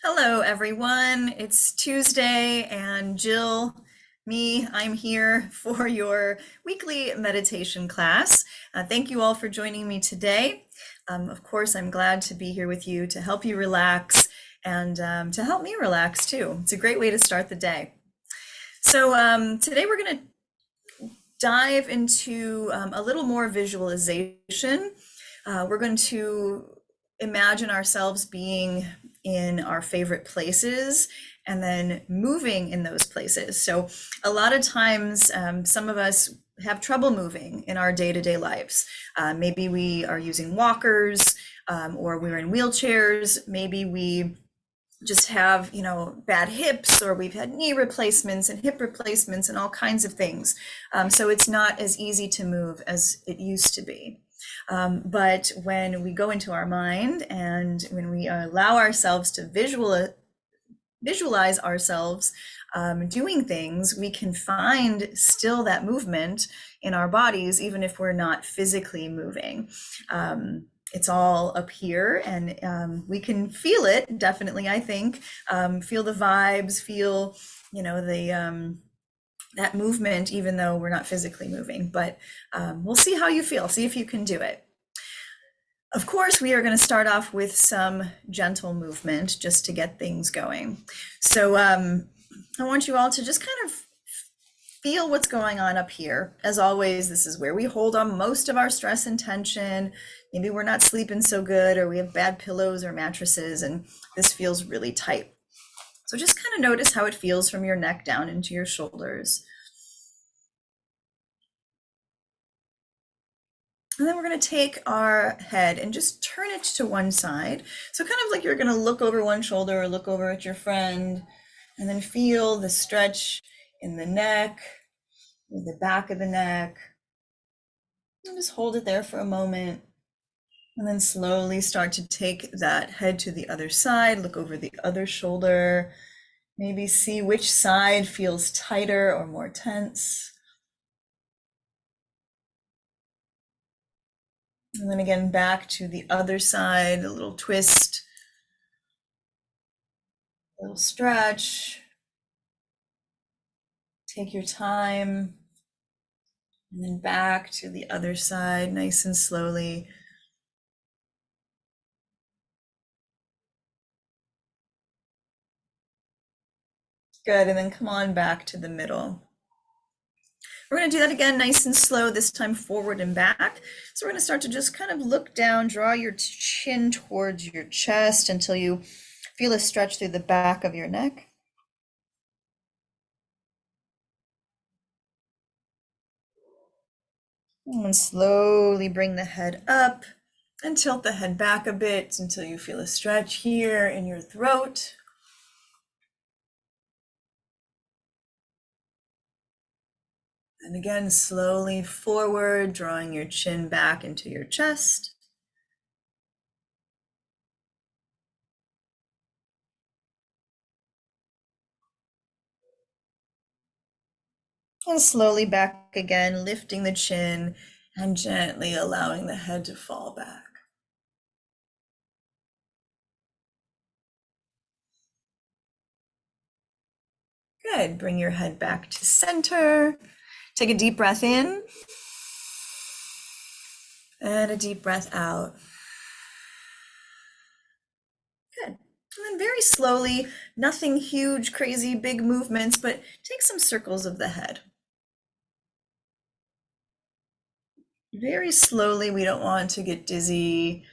Hello, everyone. It's Tuesday, and I'm here for your weekly meditation class. Thank you all for joining me today. Of course, I'm glad to be here with you to help you relax and to help me relax too. It's a great way to start the day. So, today we're going to dive into a little more visualization. We're going to imagine ourselves being in our favorite places and then moving in those places. So a lot of times, some of us have trouble moving in our day-to-day lives. Maybe we are using walkers, or we're in wheelchairs. Maybe we just have, bad hips, or we've had knee replacements and hip replacements and all kinds of things. So it's not as easy to move as it used to be. But when we go into our mind and when we allow ourselves to visualize ourselves doing things, we can find still that movement in our bodies, even if we're not physically moving. It's all up here, and we can feel it, definitely, I think. Feel the vibes, feel, that movement, even though we're not physically moving. But we'll see how you feel, see if you can do it. Of course, we are going to start off with some gentle movement just to get things going. So I want you all to just kind of feel what's going on up here. As always, this is where we hold on most of our stress and tension. Maybe we're not sleeping so good, or we have bad pillows or mattresses, and this feels really tight. So just kind of notice how it feels from your neck down into your shoulders. And then we're going to take our head and just turn it to one side. So kind of like you're going to look over one shoulder or look over at your friend, and then feel the stretch in the neck, in the back of the neck. And just hold it there for a moment. And then slowly start to take that head to the other side, look over the other shoulder, maybe see which side feels tighter or more tense. And then again, back to the other side, a little twist, a little stretch. Take your time. And then back to the other side, nice and slowly. Good, and then come on back to the middle. We're going to do that again, nice and slow, this time forward and back. So we're going to start to just kind of look down, draw your chin towards your chest until you feel a stretch through the back of your neck. And slowly bring the head up and tilt the head back a bit until you feel a stretch here in your throat. And again, slowly forward, drawing your chin back into your chest. And slowly back again, lifting the chin and gently allowing the head to fall back. Good. Bring your head back to center. Take a deep breath in and a deep breath out. Good. And then very slowly, nothing huge, crazy, big movements, but take some circles of the head. Very slowly, we don't want to get dizzy.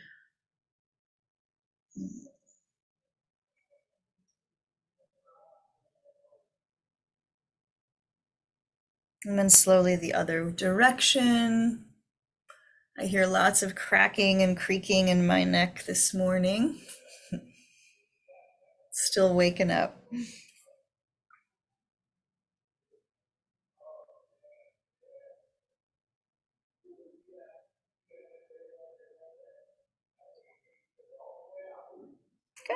And then slowly the other direction. I hear lots of cracking and creaking in my neck this morning. Still waking up.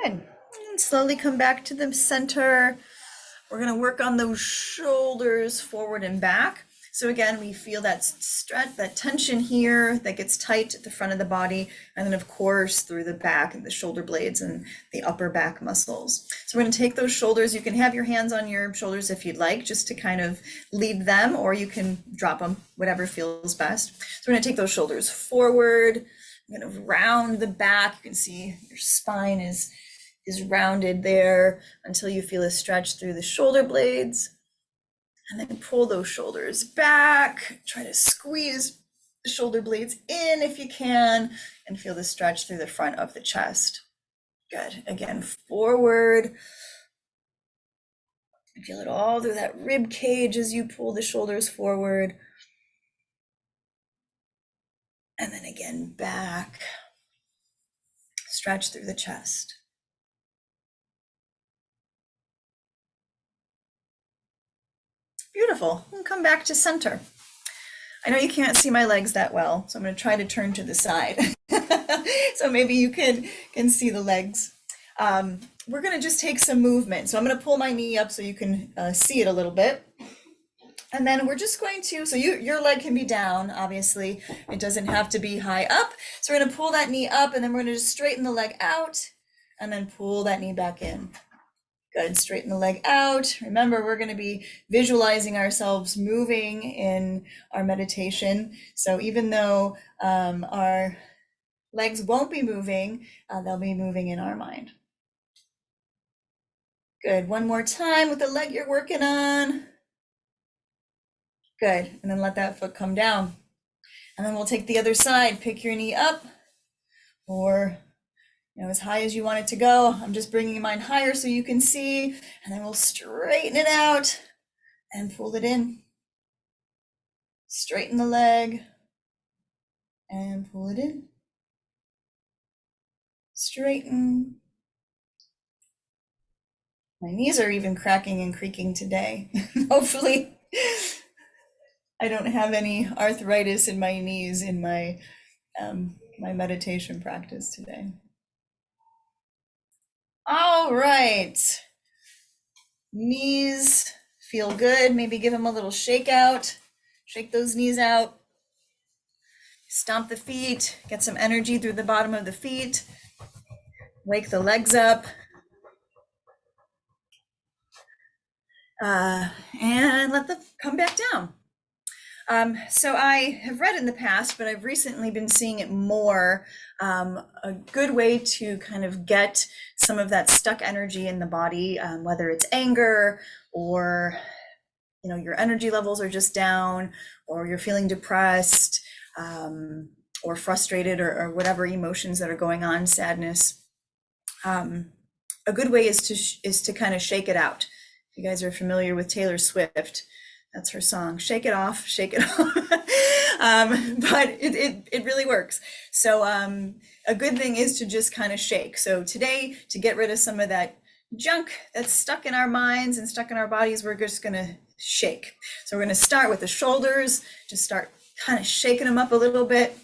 Good. And slowly come back to the center. We're going to work on those shoulders forward and back. So again, we feel that stretch, that tension here that gets tight at the front of the body, and then of course through the back and the shoulder blades and the upper back muscles. So we're going to take those shoulders. You can have your hands on your shoulders if you'd like, just to kind of lead them, or you can drop them, whatever feels best. So we're going to take those shoulders forward. I'm going to round the back. You can see your spine is rounded there until you feel a stretch through the shoulder blades. And then pull those shoulders back. Try to squeeze the shoulder blades in if you can, and feel the stretch through the front of the chest. Good. Again, forward. And feel it all through that rib cage as you pull the shoulders forward. And then again, back. Stretch through the chest. Beautiful. And come back to center. I know you can't see my legs that well, so I'm going to try to turn to the side. So maybe you can see the legs. We're going to just take some movement. So I'm going to pull my knee up so you can see it a little bit. And then we're just going to, so your leg can be down, obviously. It doesn't have to be high up. So we're going to pull that knee up, and then we're going to just straighten the leg out and then pull that knee back in. Good, straighten the leg out. Remember, we're going to be visualizing ourselves moving in our meditation. So even though our legs won't be moving, they'll be moving in our mind. Good, one more time with the leg you're working on. Good, and then let that foot come down. And then we'll take the other side. Pick your knee up, or as high as you want it to go. I'm just bringing mine higher so you can see, and then we'll straighten it out and pull it in. Straighten the leg and pull it in. Straighten. My knees are even cracking and creaking today. Hopefully I don't have any arthritis in my knees in my my meditation practice today. All right, knees feel good. Maybe give them a little shake out. Shake those knees out. Stomp the feet, get some energy through the bottom of the feet. Wake the legs up. And let them come back down. So I have read in the past, but I've recently been seeing it more, a good way to kind of get some of that stuck energy in the body, whether it's anger or, your energy levels are just down, or you're feeling depressed, or frustrated, or whatever emotions that are going on, sadness. A good way is to kind of shake it out. If you guys are familiar with Taylor Swift, that's her song, Shake It Off, Shake It Off. But it really works. So a good thing is to just kind of shake. So today, to get rid of some of that junk that's stuck in our minds and stuck in our bodies, we're just going to shake. So we're going to start with the shoulders, just start kind of shaking them up a little bit.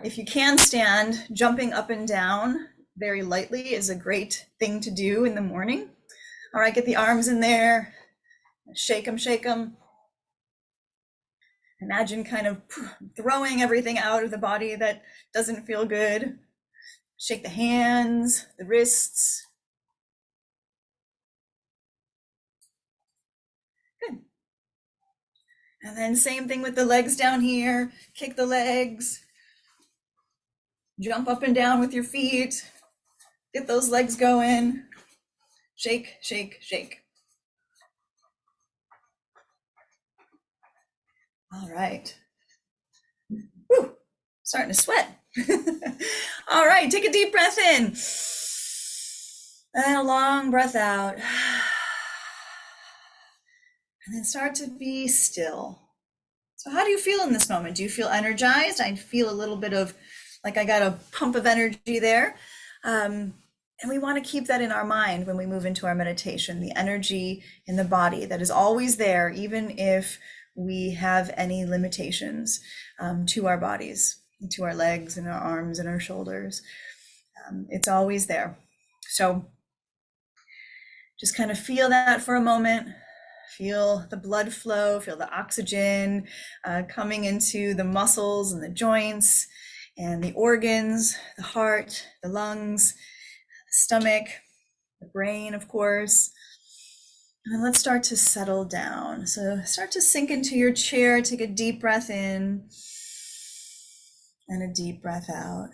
If you can stand, jumping up and down very lightly is a great thing to do in the morning. All right, get the arms in there, shake them, shake them. Imagine kind of throwing everything out of the body that doesn't feel good. Shake the hands, the wrists. Good. And then same thing with the legs down here. Kick the legs. Jump up and down with your feet. Get those legs going. Shake, shake, shake. All right. Whew, starting to sweat. All right, take a deep breath in. And a long breath out. And then start to be still. So how do you feel in this moment? Do you feel energized? I feel a little bit of, like I got a pump of energy there. And we want to keep that in our mind when we move into our meditation, the energy in the body that is always there, even if we have any limitations to our bodies, to our legs and our arms and our shoulders. It's always there. So just kind of feel that for a moment. Feel the blood flow, feel the oxygen coming into the muscles and the joints and the organs, the heart, the lungs, the stomach, the brain, of course. And then let's start to settle down. So start to sink into your chair, take a deep breath in and a deep breath out.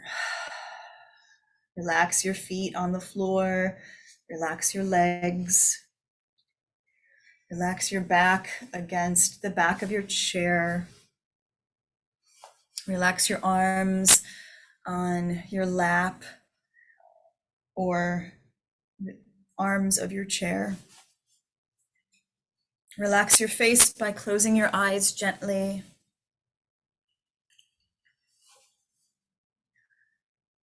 Relax your feet on the floor, relax your legs. Relax your back against the back of your chair. Relax your arms on your lap or the arms of your chair. Relax your face by closing your eyes gently.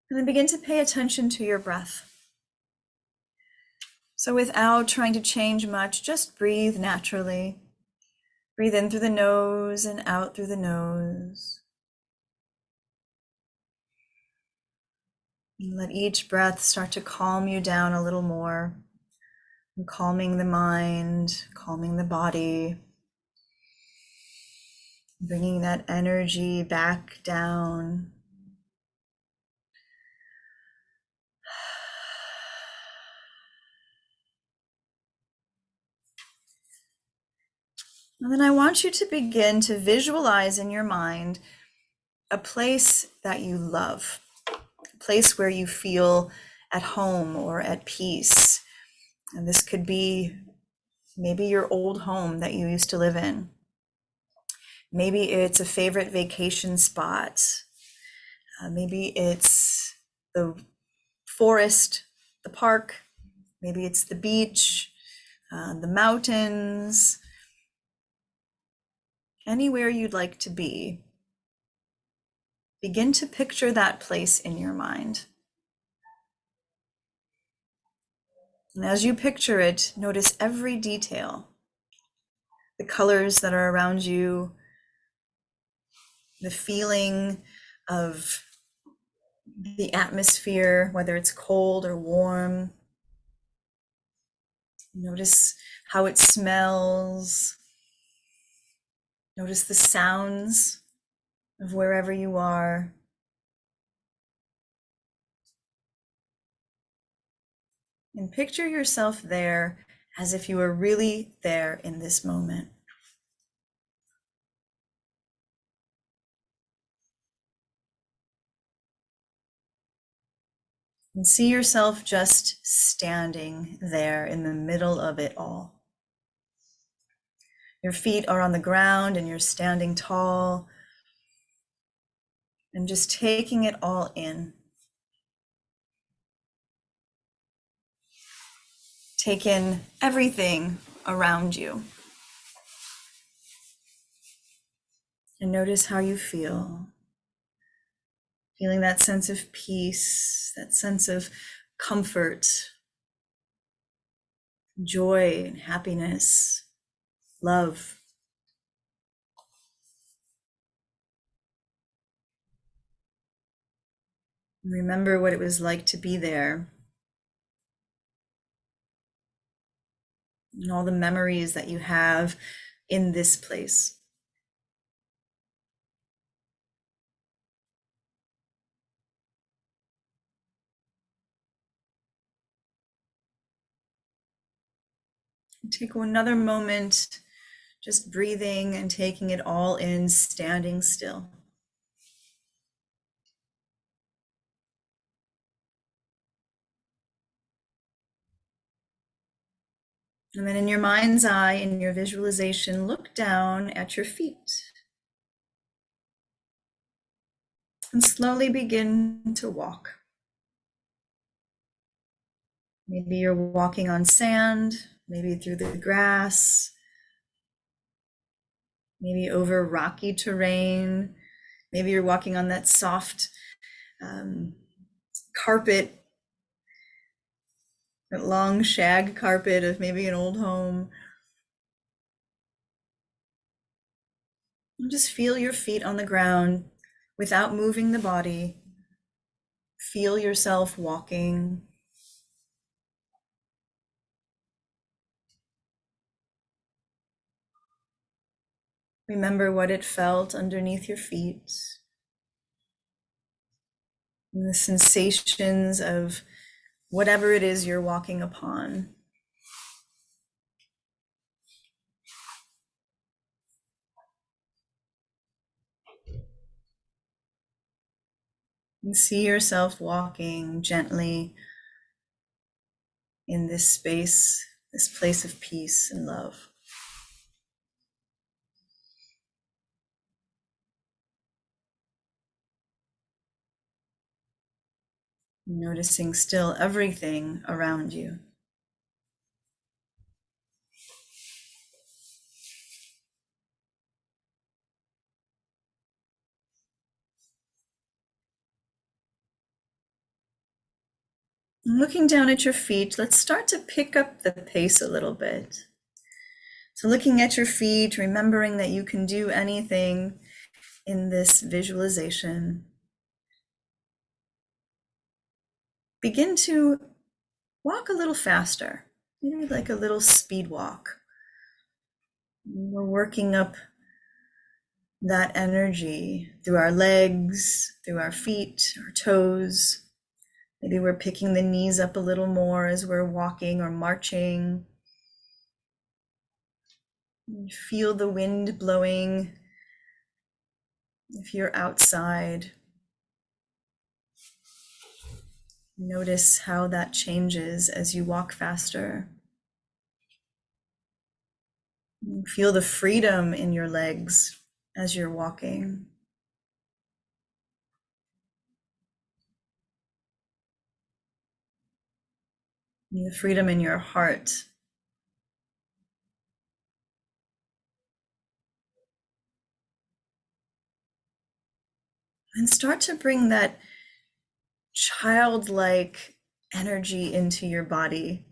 And then begin to pay attention to your breath. So without trying to change much, just breathe naturally. Breathe in through the nose and out through the nose. And let each breath start to calm you down a little more. And calming the mind, calming the body. Bringing that energy back down. And then I want you to begin to visualize in your mind a place that you love, a place where you feel at home or at peace. And this could be maybe your old home that you used to live in. Maybe it's a favorite vacation spot. Maybe it's the forest, the park. Maybe it's the beach, the mountains. Anywhere you'd like to be, begin to picture that place in your mind. And as you picture it, notice every detail, the colors that are around you, the feeling of the atmosphere, whether it's cold or warm. Notice how it smells. Notice the sounds of wherever you are. And picture yourself there as if you were really there in this moment. And see yourself just standing there in the middle of it all. Your feet are on the ground and you're standing tall. And just taking it all in. Take in everything around you. And notice how you feel. Feeling that sense of peace, that sense of comfort, joy and happiness, love. Remember what it was like to be there. And all the memories that you have in this place. Take another moment, just breathing and taking it all in, standing still. And then in your mind's eye, in your visualization, look down at your feet. And slowly begin to walk. Maybe you're walking on sand, maybe through the grass, maybe over rocky terrain. Maybe you're walking on that soft carpet, that long shag carpet of maybe an old home. And just feel your feet on the ground without moving the body. Feel yourself walking. Remember what it felt underneath your feet, and the sensations of whatever it is you're walking upon. And see yourself walking gently in this space, this place of peace and love. Noticing still everything around you. Looking down at your feet, let's start to pick up the pace a little bit. So looking at your feet, remembering that you can do anything in this visualization. Begin to walk a little faster, maybe like a little speed walk. We're working up that energy through our legs, through our feet, our toes. Maybe we're picking the knees up a little more as we're walking or marching. Feel the wind blowing if you're outside. Notice how that changes as you walk faster. Feel the freedom in your legs as you're walking. The freedom in your heart. And start to bring that childlike energy into your body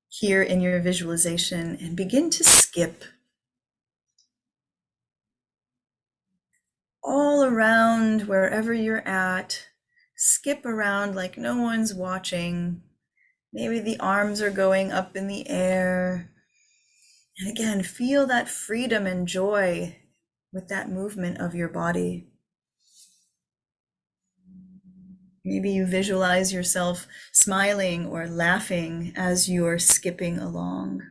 here in your visualization and begin to skip all around wherever you're at. Skip around like no one's watching. Maybe the arms are going up in the air. And again, feel that freedom and joy with that movement of your body. Maybe you visualize yourself smiling or laughing as you're skipping along.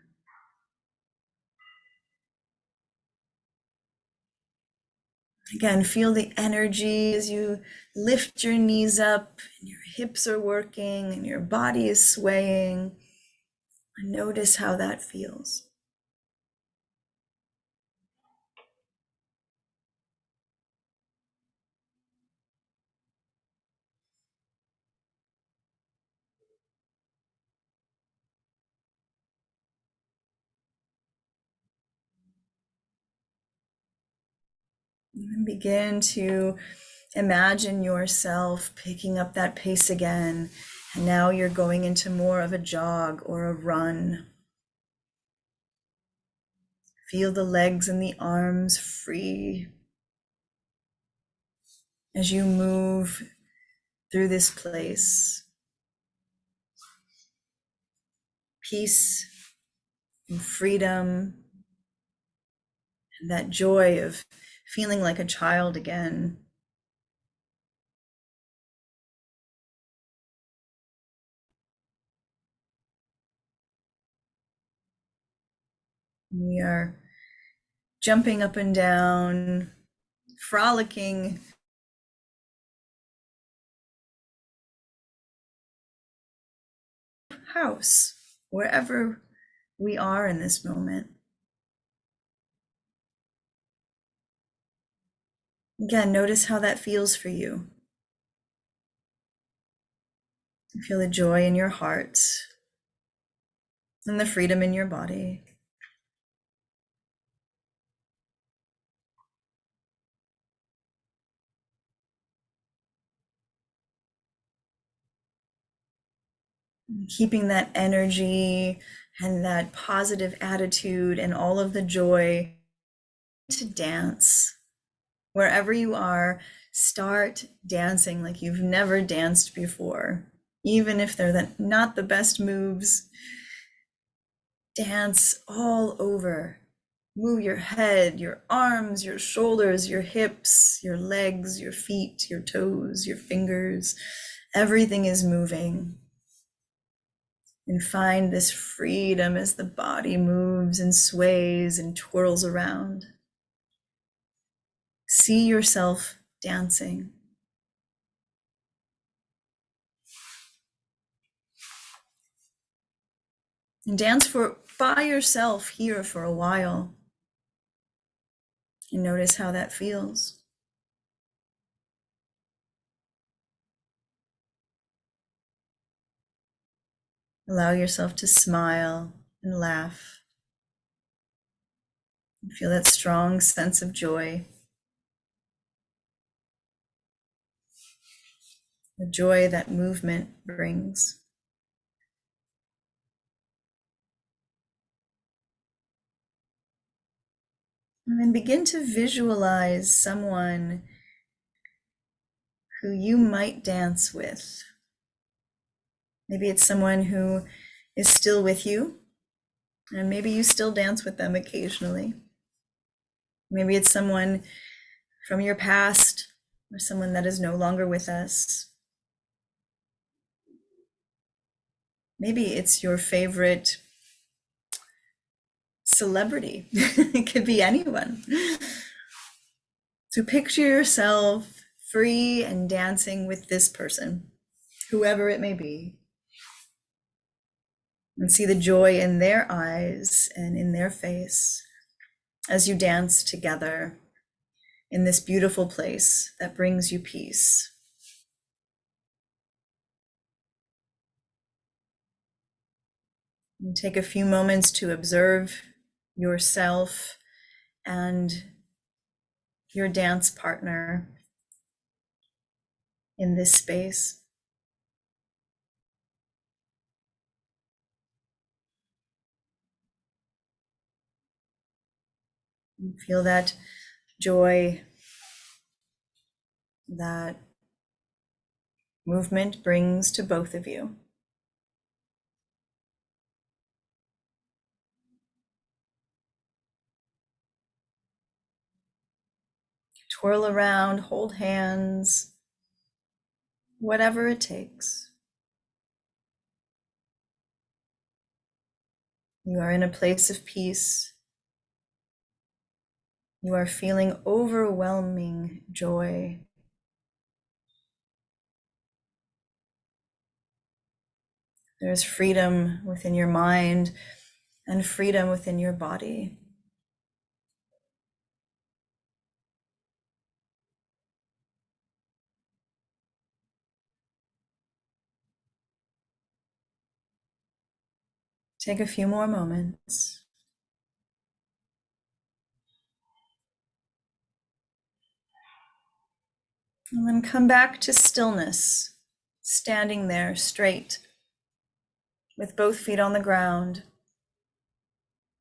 Again, feel the energy as you lift your knees up and your hips are working and your body is swaying. And notice how that feels. And begin to imagine yourself picking up that pace again. And now you're going into more of a jog or a run. Feel the legs and the arms free as you move through this place. Peace and freedom and that joy of feeling like a child again. We are jumping up and down, frolicking. House, wherever we are in this moment. Again, notice how that feels for you. Feel the joy in your heart and the freedom in your body. Keeping that energy and that positive attitude and all of the joy to dance. Wherever you are, start dancing like you've never danced before. Even if they're not the best moves, dance all over Move your head, your arms, your shoulders, your hips, your legs, your feet, your toes, your fingers. Everything is moving. And find this freedom as the body moves and sways and twirls around. See yourself dancing. And dance by yourself here for a while. And notice how that feels. Allow yourself to smile and laugh. And feel that strong sense of joy. The joy that movement brings. And then begin to visualize someone who you might dance with. Maybe it's someone who is still with you, and maybe you still dance with them occasionally. Maybe it's someone from your past or someone that is no longer with us. Maybe it's your favorite celebrity. It could be anyone. So picture yourself free and dancing with this person, whoever it may be. And see the joy in their eyes and in their face as you dance together in this beautiful place that brings you peace. And take a few moments to observe yourself and your dance partner in this space. And feel that joy that movement brings to both of you. Twirl around, hold hands, whatever it takes. You are in a place of peace. You are feeling overwhelming joy. There's freedom within your mind and freedom within your body. Take a few more moments. And then come back to stillness, standing there straight, with both feet on the ground,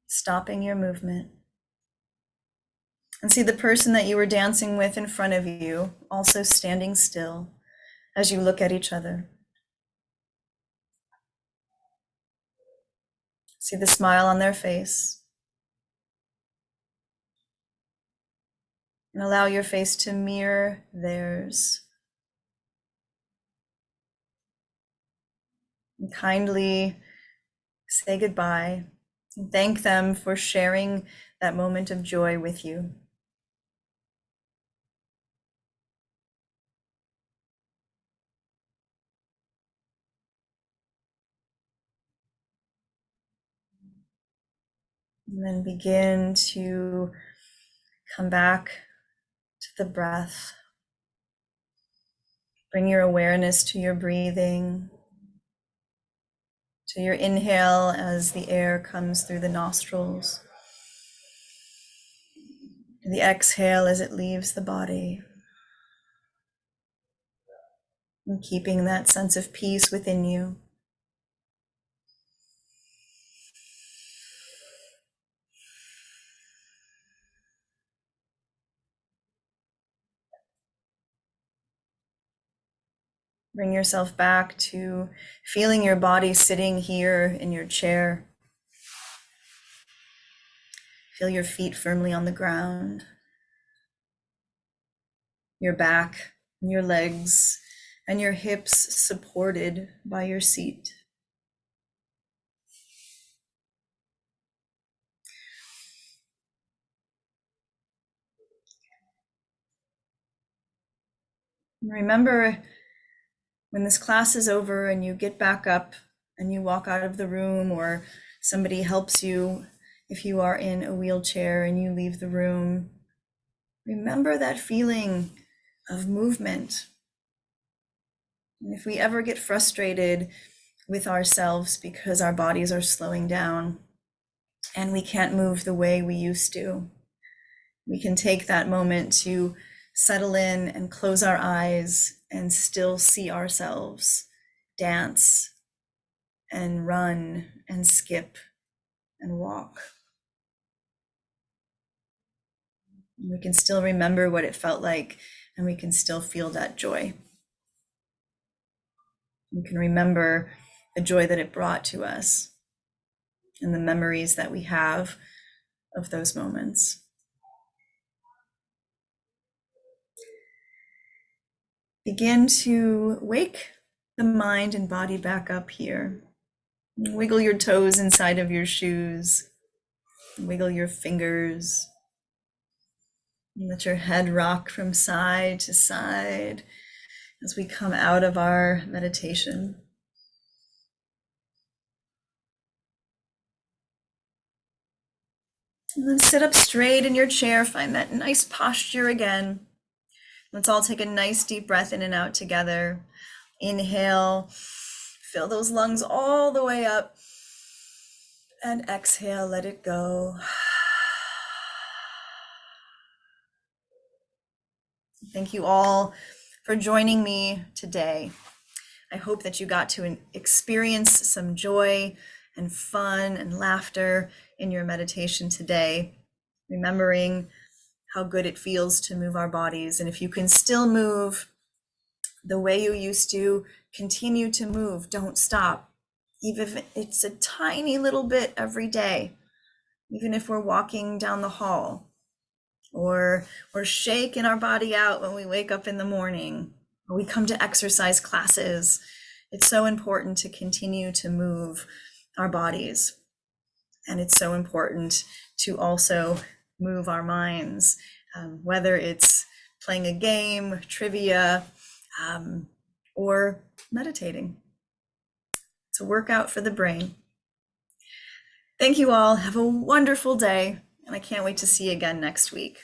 stopping your movement. And see the person that you were dancing with in front of you also standing still as you look at each other. See the smile on their face. And allow your face to mirror theirs. And kindly say goodbye and thank them for sharing that moment of joy with you. And then begin to come back to the breath. Bring your awareness to your breathing, to your inhale as the air comes through the nostrils, the exhale as it leaves the body, and keeping that sense of peace within you. Bring yourself back to feeling your body sitting here in your chair. Feel your feet firmly on the ground, your back and your legs and your hips supported by your seat. Remember, when this class is over and you get back up and you walk out of the room, or somebody helps you if you are in a wheelchair and you leave the room, remember that feeling of movement. And if we ever get frustrated with ourselves because our bodies are slowing down and we can't move the way we used to, we can take that moment to settle in and close our eyes and still see ourselves dance and run and skip and walk. We can still remember what it felt like, and we can still feel that joy. We can remember the joy that it brought to us and the memories that we have of those moments. Begin to wake the mind and body back up here. Wiggle your toes inside of your shoes. Wiggle your fingers. Let your head rock from side to side as we come out of our meditation. And then sit up straight in your chair. Find that nice posture again. Let's all take a nice deep breath in and out together. Inhale, fill those lungs all the way up. And exhale, let it go. Thank you all for joining me today. I hope that you got to experience some joy and fun and laughter in your meditation today, remembering how good it feels to move our bodies. And if you can still move the way you used to, continue to move. Don't stop. Even if it's a tiny little bit every day, even if we're walking down the hall, or we're shaking our body out when we wake up in the morning, or we come to exercise classes. It's so important to continue to move our bodies. And it's so important to also move our minds, whether it's playing a game, trivia, or meditating. It's a workout for the brain. Thank you all. Have a wonderful day, and I can't wait to see you again next week.